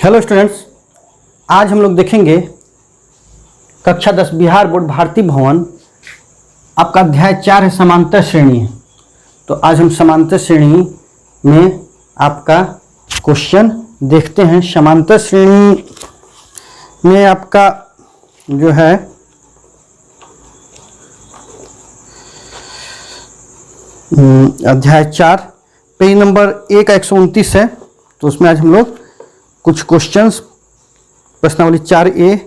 Hello students, आज हम लोग देखेंगे कक्षा 10 बिहार बोर्ड भारती भवन। आपका अध्याय 4 है, समांतर श्रेणी है। तो आज हम समांतर श्रेणी में आपका क्वेश्चन देखते हैं। समांतर श्रेणी में आपका जो है अध्याय 4 पेज नंबर 129 है। तो उसमें आज हम लोग कुछ क्वेश्चंस प्रश्नावली 4A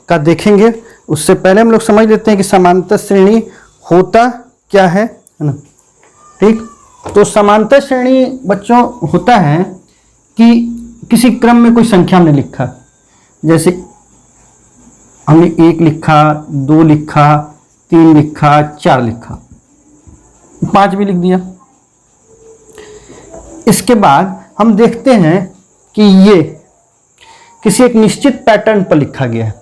का देखेंगे। उससे पहले हम लोग समझ लेते हैं कि समांतर श्रेणी होता क्या है ना। ठीक, तो समांतर श्रेणी बच्चों होता है कि किसी क्रम में कोई संख्या हमने लिखा, जैसे हमने 1 लिखा, 2 लिखा, 3 लिखा, 4 लिखा, 5 भी लिख दिया। इसके बाद हम देखते हैं कि ये किसी एक निश्चित पैटर्न पर लिखा गया है।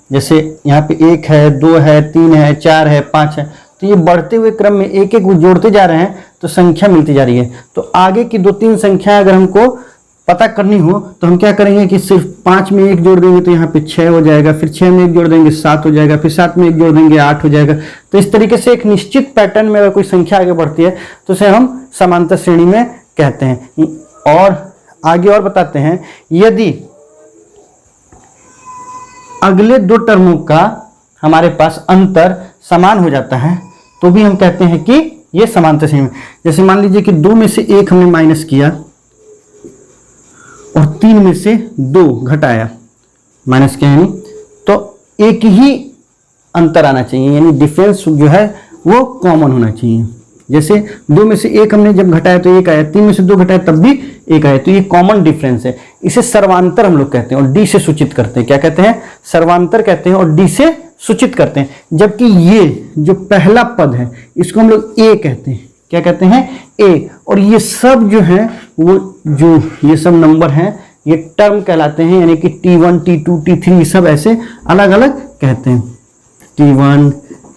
जैसे यहाँ पे 1 है, 2 है, 3 है, 4 है, 5 है। तो ये बढ़ते हुए क्रम में एक एक जोड़ते जा रहे हैं तो संख्या मिलती जा रही है। तो आगे की 2-3 संख्या अगर हमको पता करनी हो तो हम क्या करेंगे कि सिर्फ 5 में 1 जोड़ देंगे तो यहाँ पे 6 हो जाएगा, फिर 6 में 1 जोड़ देंगे 7 हो जाएगा, फिर 7 में 1 जोड़ देंगे 8 हो जाएगा। तो इस तरीके से एक निश्चित पैटर्न में अगर कोई संख्या आगे बढ़ती है तो उसे हम समांतर श्रेणी में कहते हैं। और आगे और बताते हैं, यदि अगले 2 टर्मों का हमारे पास अंतर समान हो जाता है तो भी हम कहते हैं कि ये समांतर श्रेणी में। जैसे मान लीजिए कि 2 में से 1 हमने माइनस किया और 3 में से 2 घटाया, माइनस किया, यानी तो एक ही अंतर आना चाहिए, यानी डिफरेंस जो है वो कॉमन होना चाहिए। जैसे 2 में से 1 हमने जब घटाया तो 1 आया, 3 में से 2 घटाया तब भी 1 आया, तो ये कॉमन डिफरेंस है। इसे सर्वांतर हम लोग कहते हैं और डी से सूचित करते हैं। क्या कहते हैं? सर्वांतर कहते हैं और डी से सूचित करते हैं। जबकि ये जो पहला पद है इसको हम लोग ए कहते हैं। क्या कहते हैं? ए। और ये सब जो है वो जो ये सब नंबर हैं ये टर्म कहलाते हैं, यानी कि T1, T2, T3 सब ऐसे अलग अलग कहते हैं। T1,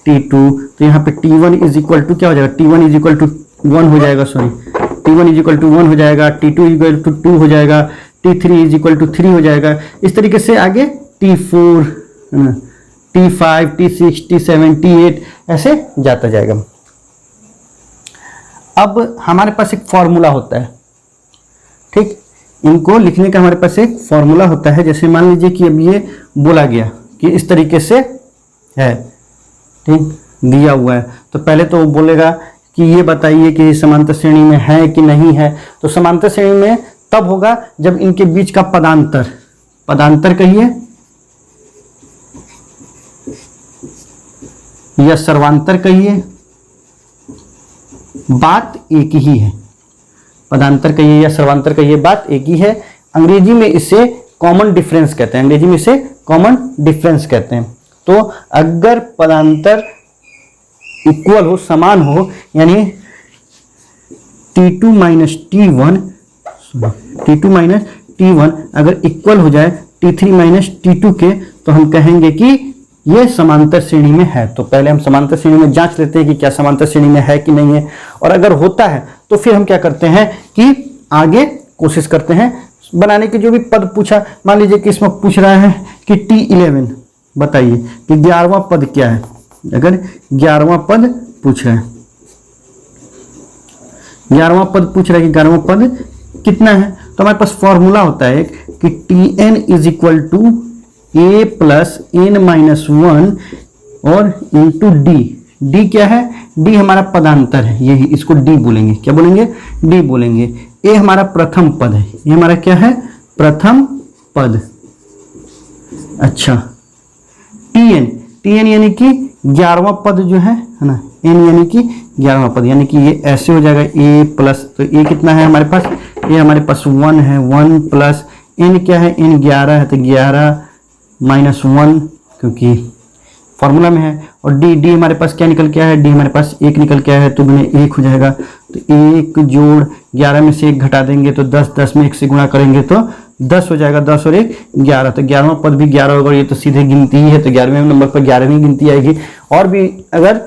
T2, तो यहाँ पे T1 इज इक्वल टू क्या हो जाएगा? T1 इज इक्वल टू 1 हो जाएगा, sorry, T1 is equal to 1 हो जाएगा, T2 इज इक्वल टू 2 हो जाएगा, T3 इज इक्वल टू 3 हो जाएगा। इस तरीके से आगे T4, T5, T6, T7, T8 ऐसे जाता जाएगा। अब हमारे पास एक फॉर्मूला होता है। ठीक, इनको लिखने का हमारे पास एक फॉर्मूला होता है। जैसे मान लीजिए कि अब ये बोला गया कि इस तरीके से है, ठीक, दिया हुआ है, तो पहले तो वो बोलेगा कि ये बताइए कि समांतर श्रेणी में है कि नहीं है। तो समांतर श्रेणी में तब होगा जब इनके बीच का पदांतर कहिए या सर्वांतर कहिए, बात एक ही है। पदांतर कहिए या सर्वांतर कहिए, बात एक ही है। अंग्रेजी में इसे कॉमन डिफरेंस कहते हैं। अंग्रेजी में इसे कॉमन डिफरेंस कहते हैं। तो अगर पदांतर इक्वल हो, समान हो, यानी T2 माइनस T1 अगर इक्वल हो जाए T3 माइनस T2 के, तो हम कहेंगे कि ये समांतर श्रेणी में है। तो पहले हम समांतर श्रेणी में जांच लेते हैं कि क्या समांतर श्रेणी में है कि नहीं है। और अगर होता है तो फिर हम क्या करते हैं कि आगे कोशिश करते हैं बनाने की। जो भी पद पूछा, मान लीजिए कि इसमें पूछ रहा है कि T11 बताइए कि 11वां पद क्या है। अगर 11वां पद पूछ रहा है, 11वां पद पूछ रहा है कि 11वां पद कितना है, तो हमारे पास फॉर्मूला होता है कि Tn is equal to a plus n minus 1 और इंटू डी क्या है? डी हमारा पदांतर है, यही इसको डी बोलेंगे। क्या बोलेंगे? डी बोलेंगे। ए हमारा प्रथम पद है, ये हमारा क्या है? प्रथम पद। अच्छा, टीएन यानी कि 11वां पद जो है ना, एन यानी कि 11वां पद, यानी कि ये ऐसे हो जाएगा ए प्लस, तो ए कितना है हमारे पास? ये हमारे पास 1 है, 1 प्लस एन क्या है? एन 11 है, तो 11 माइनस 1 क्योंकि फॉर्मूला में है। और डी हमारे पास क्या निकल के आया है? डी हमारे पास 1 निकल के आया है, तो गुने 1 हो जाएगा। तो 1 जोड़ 11 में से 1 घटा देंगे तो 10, 10 में 1 से गुणा करेंगे तो 10 हो जाएगा। 10 और 1 11, तो 11वां पद भी 11 होगा। ये तो सीधे गिनती ही है, तो 11वें नंबर पर 11वीं गिनती आएगी। और भी अगर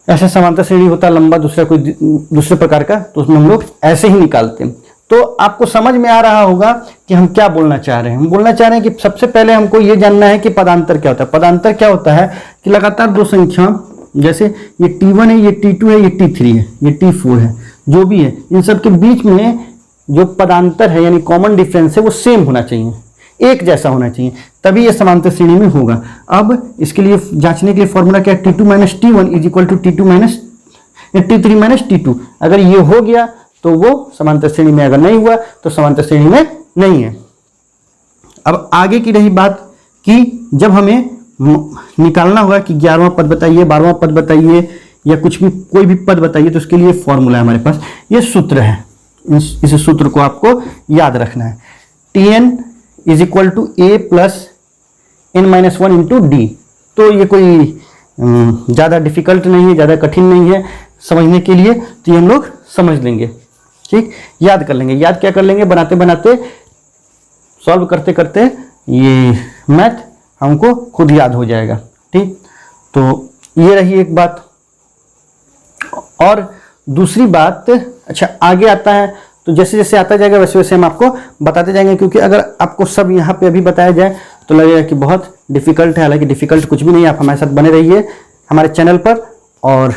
ऐसा समांतर श्रेणी होता लंबा दूसरा कोई दूसरे प्रकार का, तो उसमें हम लोग ऐसे ही निकालते हैं। तो आपको समझ में आ रहा होगा कि हम क्या बोलना चाह रहे हैं। हम बोलना चाह रहे हैं कि सबसे पहले हमको ये जानना है कि पदांतर क्या होता है। पदांतर क्या होता है कि लगातार दो संख्या, जैसे ये T1 है, ये T2 है, ये T3 है, ये T4 है, जो भी है, इन सब के बीच में जो पदांतर है यानी कॉमन डिफरेंस है वो सेम होना चाहिए, एक जैसा होना चाहिए, तभी ये समांतर श्रेणी में होगा। अब इसके लिए जांचने के लिए फॉर्मूला क्या है, T2 minus T1 is equal to T2 minus T3 minus T2। अगर ये हो गया तो वो समांतर श्रेणी में, अगर नहीं हुआ तो समांतर श्रेणी में नहीं है। अब आगे की रही बात कि जब हमें निकालना होगा कि 11वां पद बताइए, 12वां पद बताइए, या कुछ भी कोई भी पद बताइए, तो उसके लिए फॉर्मूला है हमारे पास, ये सूत्र है। इस सूत्र को आपको याद रखना है। Tn is equal to A plus N minus one into D. तो ये कोई ज़्यादा डिफिकल्ट नहीं है, ज़्यादा कठिन नहीं है समझने के लिए, तो ये हम लोग समझ लेंगे, ठीक, याद कर लेंगे। याद क्या कर लेंगे, बनाते बनाते, सॉल्व करते करते ये मैथ हमको खुद याद हो जाएगा, ठीक। तो ये रही एक बात। और दूसरी बात, अच्छा आगे आता है, तो जैसे जैसे आता जाएगा वैसे वैसे हम आपको बताते जाएंगे, क्योंकि अगर आपको सब यहाँ पे अभी बताया जाए तो लगेगा कि बहुत डिफिकल्ट है। हालांकि डिफिकल्ट कुछ भी नहीं है। आप हमारे साथ बने रहिए हमारे चैनल पर और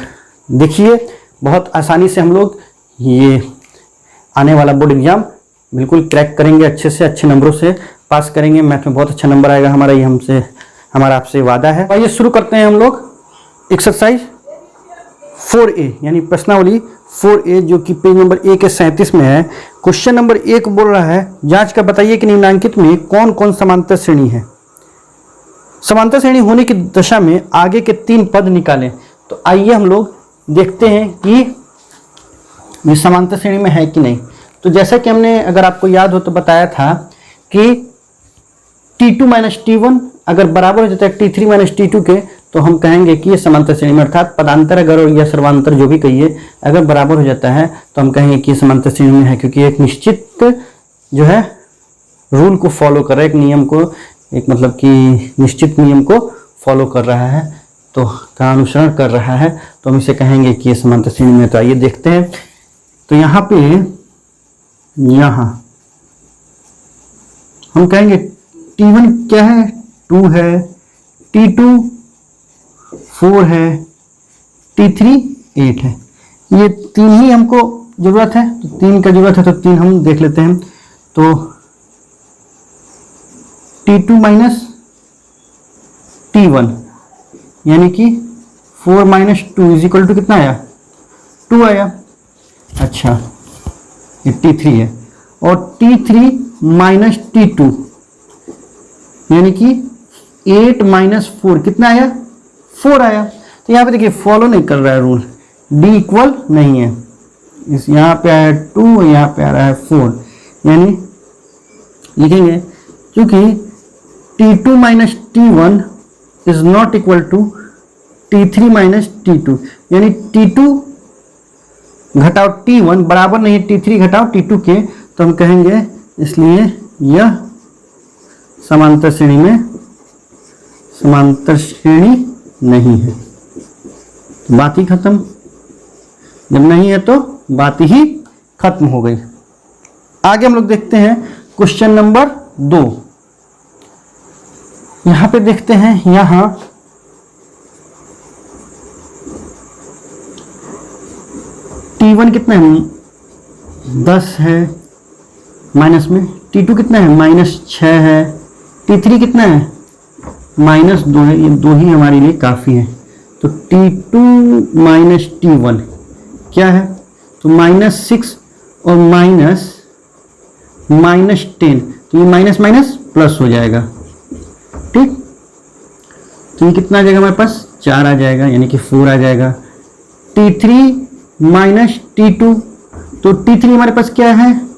देखिए, बहुत आसानी से हम लोग ये आने वाला बोर्ड एग्जाम बिल्कुल क्रैक करेंगे, अच्छे से अच्छे नंबरों से पास करेंगे। मैथ में बहुत अच्छा नंबर आएगा हमारा, ये हमारा आपसे वादा है। आइए शुरू करते हैं हम लोग एक्सरसाइज 4A यानी प्रश्नावली 4A, जो कि पेज नंबर 137 में है। क्वेश्चन नंबर 1 बोल रहा है, जांच कर बताइए कि निम्नलिखित में कौन कौन समांतर श्रेणी है। समांतर श्रेणी होने की दशा में आगे के 3 पद निकालें। तो आइए हम लोग देखते हैं कि ये समांतर श्रेणी में है कि नहीं। तो जैसा कि हमने, अगर आपको याद हो तो बताया था कि T2 माइनस T1 अगर बराबर हो जाता है T3 माइनस T2 के, तो हम कहेंगे कि ये समांतर श्रेणी में, अर्थात पदांतर अगर या सर्वांतर जो भी कहिए, अगर बराबर हो जाता है तो हम कहेंगे कि ये समांतर श्रेणी में है, क्योंकि एक निश्चित जो है रूल को फॉलो कर रहा है, एक नियम को, एक मतलब कि निश्चित नियम को फॉलो कर रहा है, तो का अनुसरण कर रहा है, तो हम इसे कहेंगे कि ये समांतर श्रेणी में। तो आइए देखते हैं। तो यहाँ पे हम कहेंगे T1 क्या है, 2 है, T2 4 है, T3 8 है। ये 3 ही हमको जरूरत है, तो 3 का जरूरत है, तो 3 हम देख लेते हैं। तो T2 माइनस T1 यानी कि 4 माइनस 2 इज इक्वल टू कितना आया, 2 आया। अच्छा, ये T3 है। और T3 माइनस T2 यानी कि 8 माइनस 4 कितना आया, 4 आया। तो यहाँ पे देखिए फॉलो नहीं कर रहा है रूल, D इक्वल नहीं है, इस यहाँ पे आया 2, यहाँ पे आ रहा है 4, यानी लिखेंगे क्योंकि T2 minus T1 is not equal to T3 minus T2, यानी T2 घटाओ T1 बराबर नहीं है T3 घटाओ T2 के, तो हम कहेंगे इसलिए यह समांतर श्रेणी में, समांतर श्रेणी नहीं है। तो बात ही खत्म, जब नहीं है तो बात ही खत्म हो गई। आगे हम लोग देखते हैं क्वेश्चन नंबर 2। यहां पे देखते हैं, यहां T1 कितना है, 10 है माइनस में, T2 कितना है, -6 है, T3 कितना है, -2 है। ये 2 ही हमारे लिए काफ़ी है। तो T2 माइनस T1 क्या है, तो -6 और -10, तो ये माइनस माइनस प्लस हो जाएगा, ठीक। तो ये कितना आ जाएगा हमारे पास, 4 आ जाएगा, यानी कि 4 आ जाएगा। T3 माइनस T2, तो T3 हमारे पास क्या है,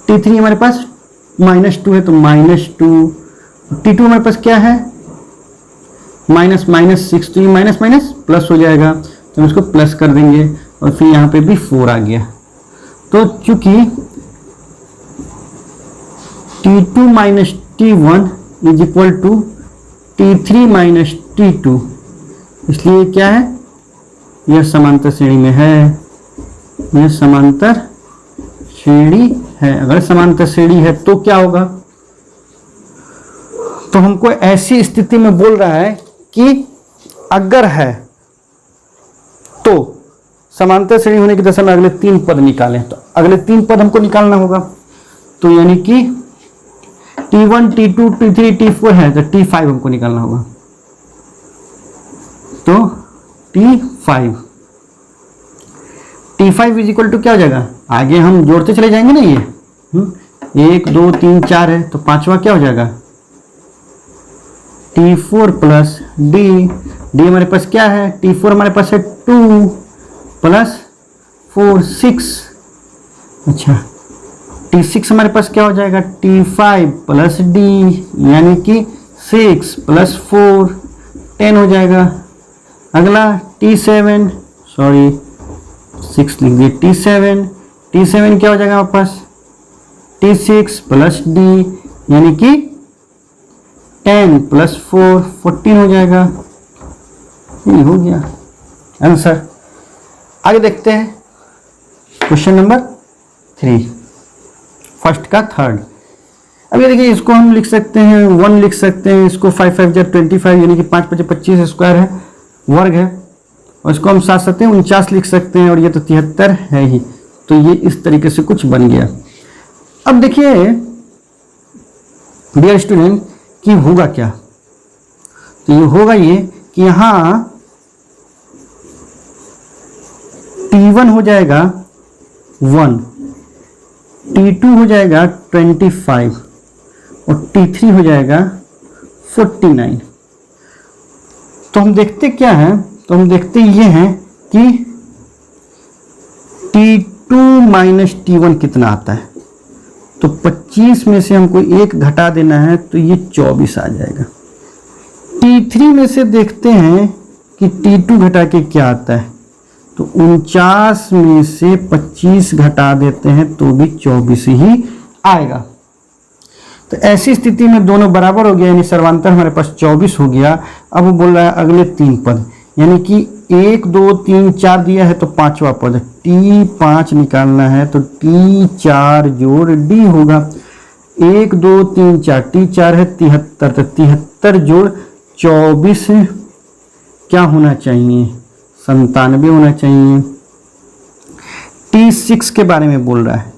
T3 हमारे पास -2 है, तो -2। T2 हमारे पास क्या है, -6, तो ये माइनस माइनस प्लस हो जाएगा, तो हम इसको प्लस कर देंगे, और फिर यहाँ पे भी 4 आ गया। तो चूंकि T2 minus T1 is equal to T3 minus T2, इसलिए क्या है, यह समांतर श्रेणी में है, यह समांतर श्रेणी है, अगर समांतर श्रेणी है तो क्या होगा, तो हमको ऐसी स्थिति में बोल रहा है कि अगर है तो समांतर श्रेणी होने की दशा में अगले 3 पद निकालें, तो अगले 3 पद हमको निकालना होगा। तो यानी कि T1, T2, T3, T4 है तो T5 हमको निकालना होगा। तो T5 इज इक्वल टू क्या हो जाएगा, आगे हम जोड़ते चले जाएंगे ना, ये 1 2 3 4 है तो पांचवा क्या हो जाएगा T4 प्लस डी हमारे पास क्या है, T4 हमारे पास है 2 प्लस 4 6, अच्छा T6 हमारे पास क्या हो जाएगा T5 प्लस डी यानी कि 6 प्लस 4 10 हो जाएगा। अगला T7, सॉरी 6 लिख दिए, T7 क्या हो जाएगा हमारे पास T6 प्लस डी यानी कि 10 प्लस 4 14 हो जाएगा। ये हो गया आंसर। आगे देखते हैं क्वेश्चन नंबर 3, फर्स्ट का थर्ड। अब ये देखिए, इसको हम लिख सकते हैं 1 लिख सकते हैं, इसको 5 5 जा 25 यानी कि 5 5 25 स्क्वायर है, वर्ग है, और इसको हम 7 7 49 लिख सकते हैं, और ये तो 73 है ही। तो ये इस तरीके से कुछ बन गया। अब देखिए डियर स्टूडेंट कि होगा क्या, तो ये होगा ये कि यहाँ T1 हो जाएगा 1, T2 हो जाएगा 25 और T3 हो जाएगा 49। तो हम देखते क्या है, तो हम देखते ये हैं कि T2 माइनस T1 कितना आता है। तो 25 में से हमको 1 घटा देना है तो ये 24 आ जाएगा। T3 में से देखते हैं कि T2 घटा के क्या आता है, तो 49 में से 25 घटा देते हैं तो भी 24 ही आएगा। तो ऐसी स्थिति में दोनों बराबर हो गया, यानी सर्वांतर हमारे पास 24 हो गया। अब वो बोल रहा है अगले 3 पद, यानी कि 1 2 3 4 दिया है तो पांचवा पद T5 निकालना है, तो T4 जोड़ D होगा। 1 2 3 4 T4 है 73, तो 73 जोड़ 24 क्या होना चाहिए 97 होना चाहिए। T6 के बारे में बोल रहा है,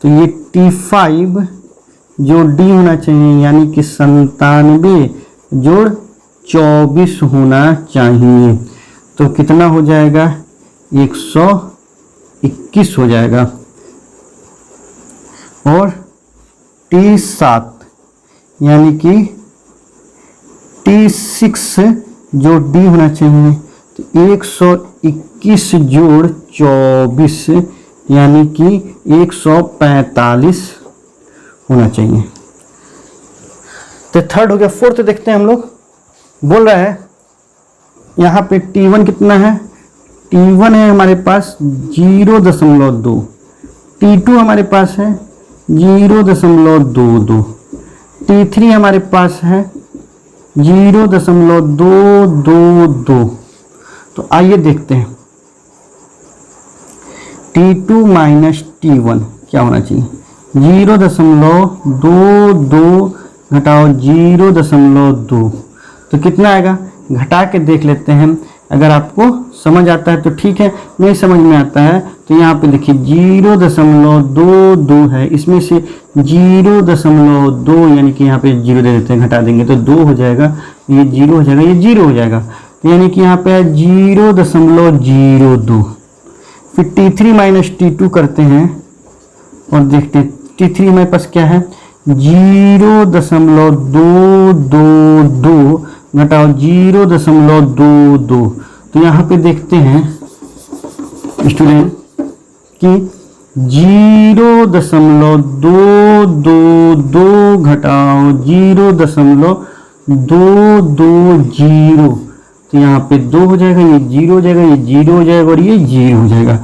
तो ये T5 जो D होना चाहिए, यानी कि 97 जोड़ 24 होना चाहिए। तो कितना हो जाएगा 121 हो जाएगा। और T7 यानी कि T6 जो D होना चाहिए, तो 121 जोड़ 24 यानी कि 145 होना चाहिए। तो थर्ड हो गया। फोर्थ देखते हैं हम लोग। बोल रहा है यहाँ पे T1 कितना है, T1 है हमारे पास 0.2, T2 हमारे पास है 0.22, T3 हमारे पास है 0.222। तो आइए देखते हैं T2 माइनस T1 क्या होना चाहिए, 0.22 घटाओ 0.2, तो कितना आएगा घटा के देख लेते हैं। अगर आपको समझ आता है तो ठीक है, नहीं समझ में आता है तो यहाँ पे देखिए 0.22 है, इसमें से 0.2 यानी कि यहाँ पे 0 दे देते हैं, घटा देंगे तो 2 हो जाएगा, ये 0 हो जाएगा, ये 0 हो जाएगा, तो यानी कि यहाँ पे है 0.02। फिर T3 माइनस T2 करते हैं और देखते हैं T3 हमारे पास क्या है 0.222 घटाओ 0.22, तो यहाँ पे देखते हैं स्टूडेंट कि 0.222 घटाओ 0.220, तो यहाँ पे 2 हो जाएगा, ये 0 हो जाएगा, ये 0 हो जाएगा और ये 0 हो जाएगा।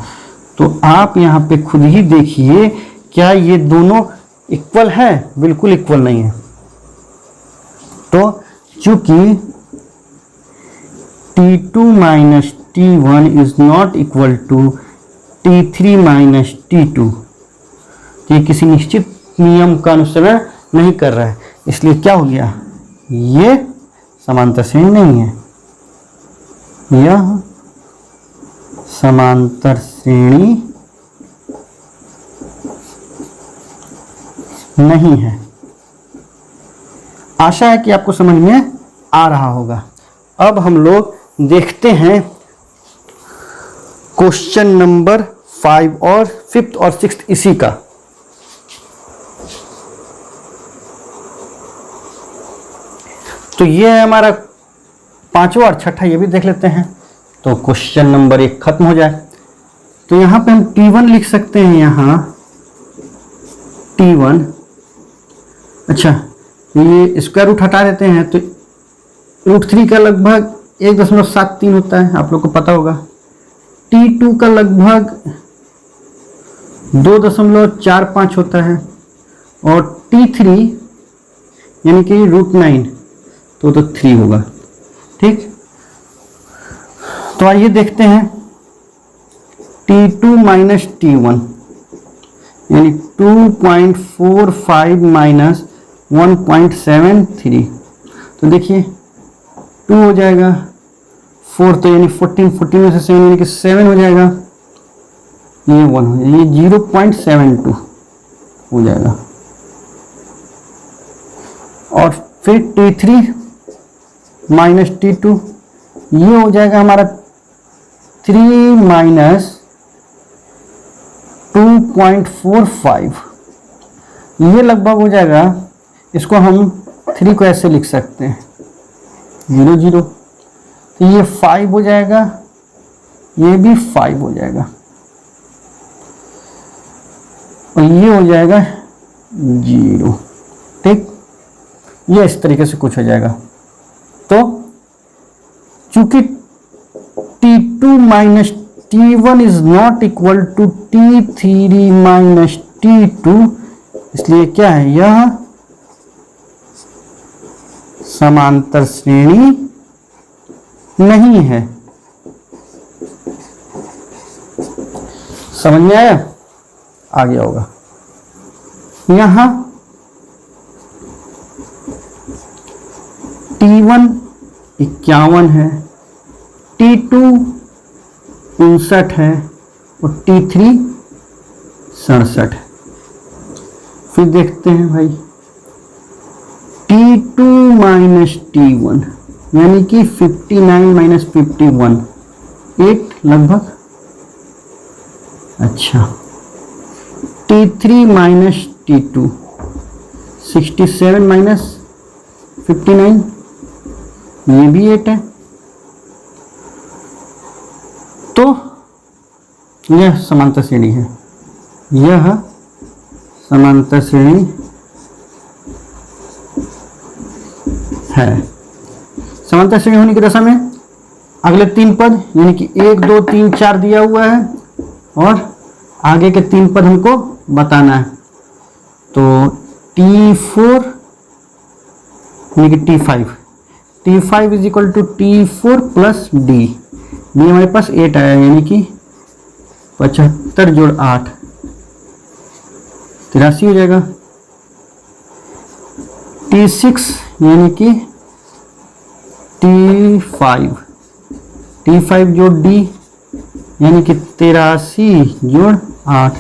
तो आप यहाँ पे खुद ही देखिए क्या ये दोनों इक्वल है, बिल्कुल इक्वल नहीं है। तो चूंकि T2 minus T1 is not equal to T3 minus T2, तो ये किसी निश्चित नियम का अनुसरण नहीं कर रहा है, इसलिए क्या हो गया, ये समांतर श्रेणी नहीं है, यह समांतर श्रेणी नहीं है। आशा है कि आपको समझ में आ रहा होगा। अब हम लोग देखते हैं क्वेश्चन नंबर 5 और 5th और 6th इसी का। तो ये है हमारा 5वां और 6ठा, ये भी देख लेते हैं। तो क्वेश्चन नंबर 1 खत्म हो जाए। तो यहां पे हम T1 लिख सकते हैं, यहां T1, अच्छा ये स्क्वायर रूट हटा देते हैं तो √3 का लगभग 1.73 होता है, आप लोग को पता होगा। T2 का लगभग 2.45 होता है, और T3 यानी कि √9 तो 3 होगा। ठीक, तो आइए देखते हैं T2 माइनस T1 यानी 2.45 माइनस 1.73, तो देखिए 2 हो जाएगा, 4 तो यानी 14 में से 7 यानी कि 7 हो जाएगा, ये 1 हो जाएगा, ये 0.72 हो जाएगा। और फिर T3 माइनस T2 ये हो जाएगा हमारा 3 माइनस 2.45, ये लगभग हो जाएगा, इसको हम 3 को ऐसे लिख सकते हैं 0 0, तो ये 5 हो जाएगा, ये भी 5 हो जाएगा, और ये हो जाएगा 0। ठीक, ये इस तरीके से कुछ हो जाएगा। तो चूंकि T2 minus T1 is not equal to T3 minus T2, इसलिए क्या है, यह समांतर श्रेणी नहीं है। समझ में आया, आ गया होगा। यहां T1 51 है, T2 59 है, और T3 67 है। फिर देखते हैं भाई T2 माइनस T1 यानी कि 59 माइनस 51 8 लगभग, अच्छा T3 माइनस T2 67 माइनस 59 ये भी 8 है। तो यह समांतर श्रेणी है, यह समांतर श्रेणी है। समांतर श्रेणी होने की दशा में अगले 3 पद यानी कि 1 2 3 4 दिया हुआ है, और आगे के 3 पद हमको बताना है। तो T4 यानी कि T5 is equal to T4 plus D हमारे पास 8 आया, यानी कि 75 जोड़ 8 83 हो जाएगा। T6 यानी कि T5 जोड़ D यानी कि 83 जोड़ 8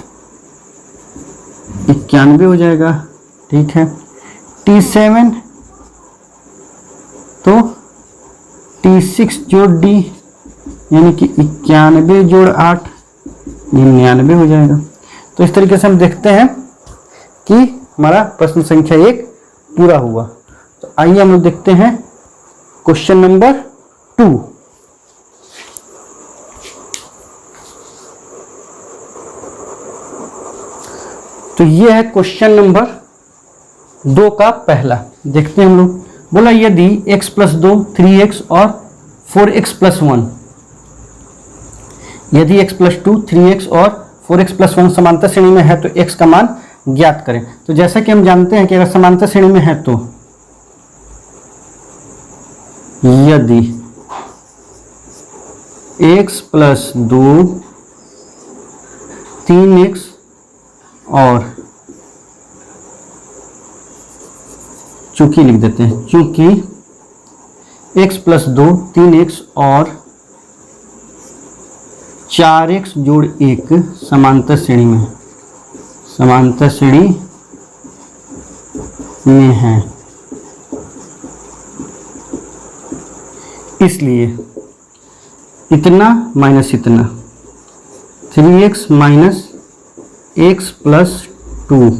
91 हो जाएगा। ठीक है, T7 तो T6 जोड़ D यानी कि 91 जोड़ 8 99 हो जाएगा। तो इस तरीके से हम देखते हैं कि हमारा प्रश्न संख्या 1 पूरा हुआ। तो आइए हम लोग देखते हैं क्वेश्चन नंबर 2। तो ये है क्वेश्चन नंबर 2 का पहला। देखते हैं हम लोग। बोला यदि x प्लस 2 3x और 4x प्लस 1, यदि x प्लस 2 3x और 4x प्लस 1 समांतर श्रेणी में है तो x का मान ज्ञात करें। तो जैसा कि हम जानते हैं कि अगर समांतर श्रेणी में है तो यदि x प्लस 2 3x और चूंकि लिख देते हैं, चूंकि x प्लस 2 3x और 4x जोड़ 1 समांतर श्रेणी में, समांतर श्रेणी में है, इसलिए इतना माइनस इतना 3x minus x plus 2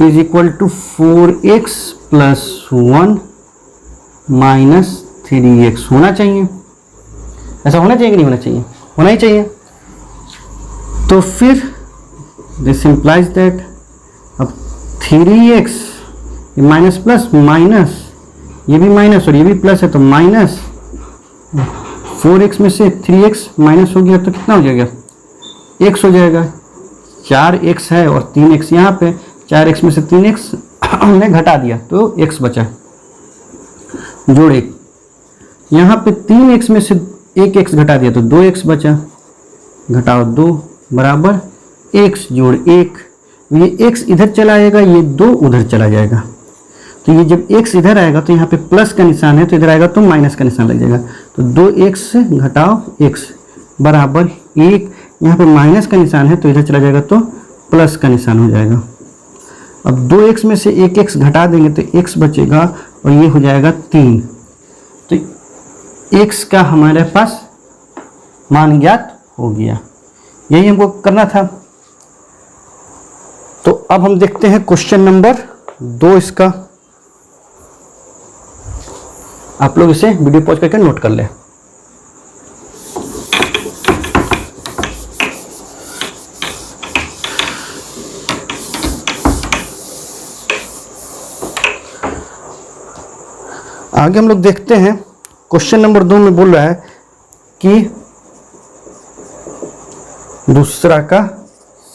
is equal to 4x plus 1 minus 3x होना चाहिए। ऐसा होना चाहिए कि नहीं होना चाहिए? होना ही चाहिए। तो फिर दिस इंप्लाइज दैट अब 3x माइनस प्लस माइनस, ये भी माइनस और ये भी प्लस है तो माइनस 4x में से 3x माइनस हो गया तो कितना हो जाएगा? x हो जाएगा। 4x है और 3x यहाँ पे, 4x में से 3x हमने घटा दिया तो x बचा, जोड़ 1। यहाँ पे 3x में से 1x घटा दिया तो 2x बचा, घटाओ 2 बराबर x जोड़ 1। ये x इधर चला आएगा, ये 2 उधर चला जाएगा, तो ये जब x इधर आएगा तो यहाँ पे प्लस का निशान है, तो इधर आएगा तो माइनस का निशान लग जाएगा। तो 2x घटाओ x बराबर 1। यहाँ पे माइनस का निशान है तो इधर चला जाएगा तो प्लस का निशान हो जाएगा। अब 2x में से 1x घटा देंगे तो x बचेगा और ये हो जाएगा 3। तो x का हमारे पास मान ज्ञात हो गया, यही हमको करना था। तो अब हम देखते हैं क्वेश्चन नंबर 2 इसका। आप लोग इसे वीडियो पॉज करके नोट कर लें। आगे हम लोग देखते हैं क्वेश्चन नंबर 2 में बोल रहा है कि दूसरा का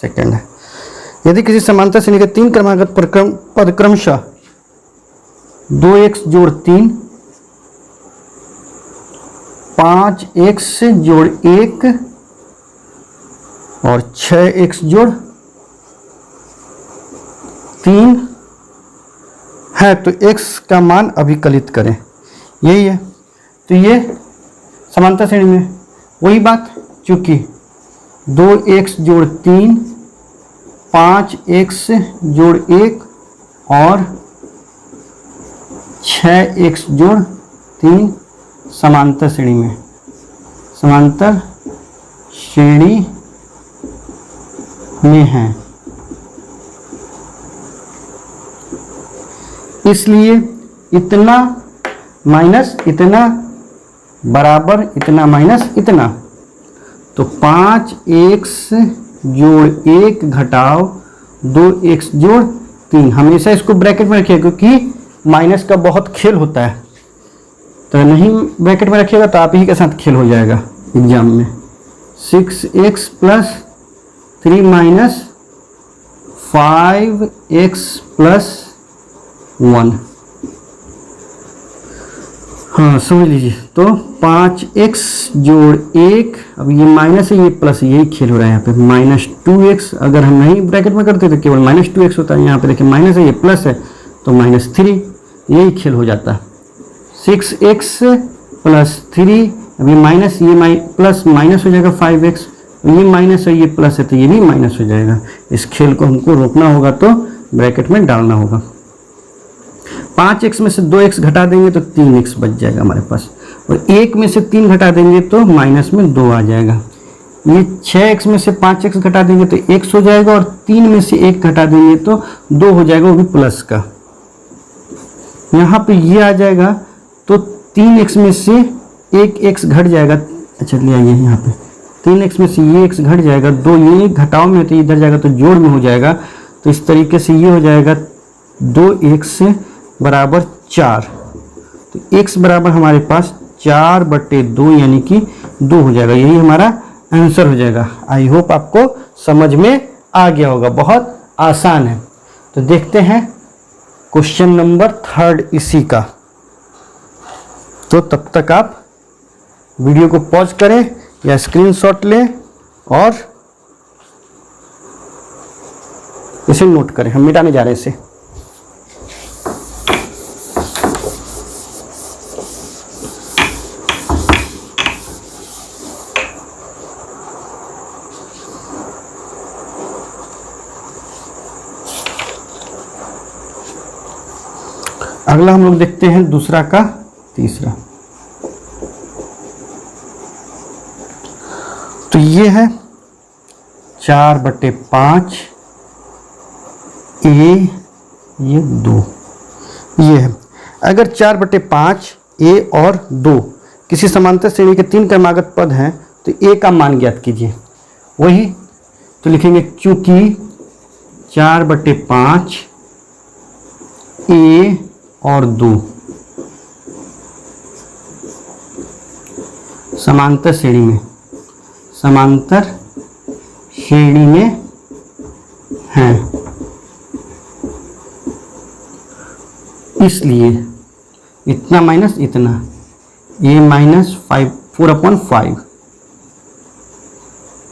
सेकंड है, यदि किसी समांतर श्रेणी के 3 क्रमागत परिक्रमशः 2x जोड़ 3 5x जोड़ 1 और 6x जोड़ 3 है तो x का मान अभिकलित करें। यही है, तो ये समांतर श्रेणी में वही बात, चूंकि 2x जोड़ 3 5x जोड़ 1 और 6x जोड़ 3 समांतर श्रेणी में, समांतर श्रेणी में है, इसलिए इतना माइनस इतना बराबर इतना माइनस इतना, तो 5x जोड़ 1 घटाओ 2x जोड़ 3। हमेशा इसको ब्रैकेट में रखिएगा क्योंकि माइनस का बहुत खेल होता है, तो नहीं ब्रैकेट में रखिएगा तो आप ही के साथ खेल हो जाएगा एग्जाम में। 6x plus 3 minus 5x plus 1। हाँ समझ लीजिए, तो 5x जोड़ 1, अब ये माइनस है ये प्लस, यही खेल हो रहा है यहाँ पे। माइनस 2x, अगर हम नहीं ब्रैकेट में करते तो केवल माइनस 2x होता है, यहाँ पे देखिए माइनस है ये प्लस है तो माइनस 3, यही खेल हो जाता है। 6x प्लस 3, अब ये माइनस ये प्लस माइनस हो जाएगा 5x, ये माइनस है ये प्लस है तो ये भी माइनस हो जाएगा। इस खेल को हमको रोकना होगा तो ब्रैकेट में डालना होगा। 5x में से 2x घटा देंगे तो 3x बच जाएगा हमारे पास, और 1 में से 3 घटा देंगे तो माइनस में 2 आ जाएगा। ये 6x में से 5x घटा देंगे तो x हो जाएगा, और 3 में से 1 घटा देंगे तो 2 हो जाएगा, वो भी प्लस का। यहाँ पे ये आ जाएगा तो 3x में से 1x घट जाएगा। अच्छा ले आइए यहाँ पे 3x में से ये x घट जाएगा, 2 ये घटाव में तो इधर जाएगा तो जोड़ में हो जाएगा। तो इस तरीके से ये हो जाएगा 2x बराबर 4, तो x बराबर हमारे पास 4/2 यानी कि 2 हो जाएगा। यही हमारा आंसर हो जाएगा। आई होप आपको समझ में आ गया होगा, बहुत आसान है। तो देखते हैं क्वेश्चन नंबर 3 इसी का। तो तब तक आप वीडियो को पॉज करें या स्क्रीनशॉट लें और इसे नोट करें। हम मिटाने जा रहे हैं इसे। अगला हम लोग देखते हैं दूसरा का तीसरा। तो ये है 4/5 ए, ये 2, ये है। अगर 4/5 ए और 2 किसी समांतर श्रेणी के 3 क्रमागत पद हैं तो ए का मान ज्ञात कीजिए। वही तो लिखेंगे, चूंकि 4/5 ए और 2 समांतर श्रेणी में हैं, इसलिए इतना माइनस इतना, ए माइनस 4/5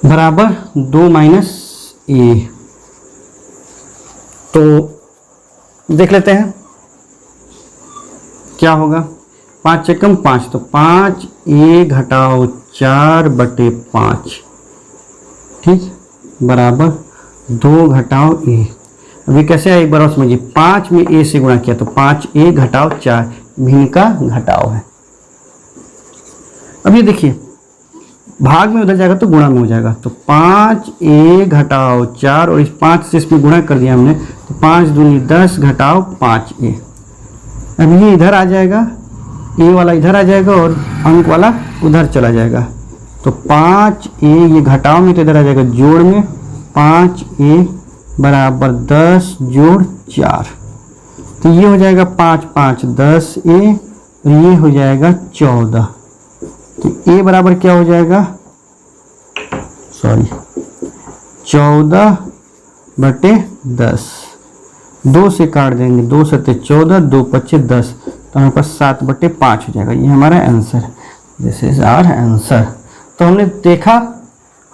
बराबर 2 माइनस ए। तो देख लेते हैं क्या होगा। 5 एकम 5, तो 5 ए घटाओ 4/5, ठीक, बराबर 2 घटाओ ए। अभी कैसे है एक बार और समझिए। 5 में ए से गुणा किया तो 5 ए घटाओ 4, भिन्न का घटाव है। अब ये देखिए, भाग में उधर जाएगा तो गुणा में हो जाएगा, तो 5 ए घटाओ 4 और इस 5 से इसमें गुणा कर दिया हमने, तो 5 दूनी 10 घटाओ 5 ए। अब ये इधर आ जाएगा, ए वाला इधर आ जाएगा और अंक वाला उधर चला जाएगा, तो 5 ए ये घटाव में तो इधर आ जाएगा जोड़ में, 5 ए बराबर 10 जोड़ 4, तो ये हो जाएगा 5 5 10 ए और ये हो जाएगा 14। तो ए बराबर क्या हो जाएगा, 14/10, 2 से काट देंगे, 2 सत्ते 14, 2 पच्चे 10, तो हमारे पास 7/5 हो जाएगा। ये हमारा answer, this is our answer. तो हमने देखा,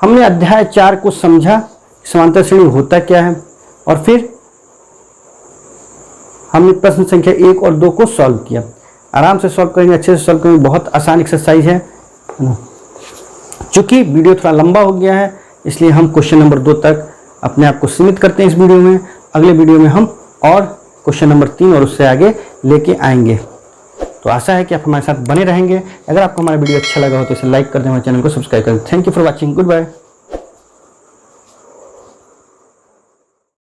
हमने अध्याय 4 को समझा, समांतर श्रेणी होता क्या है, और फिर हमने प्रश्न संख्या 1 और 2 को सॉल्व किया। आराम से सॉल्व करेंगे, अच्छे से सॉल्व करेंगे, बहुत आसान एक्सरसाइज है। चूंकि वीडियो थोड़ा लंबा हो गया है, इसलिए हम क्वेश्चन नंबर 2 तक अपने आप को सीमित करते हैं इस वीडियो में। अगले वीडियो में हम और क्वेश्चन नंबर 3 और उससे आगे लेके आएंगे। तो आशा है कि आप हमारे साथ बने रहेंगे। अगर आपको हमारा वीडियो अच्छा लगा हो तो इसे लाइक कर दें, हमारे चैनल को सब्सक्राइब करें। Thank you for watching, good bye.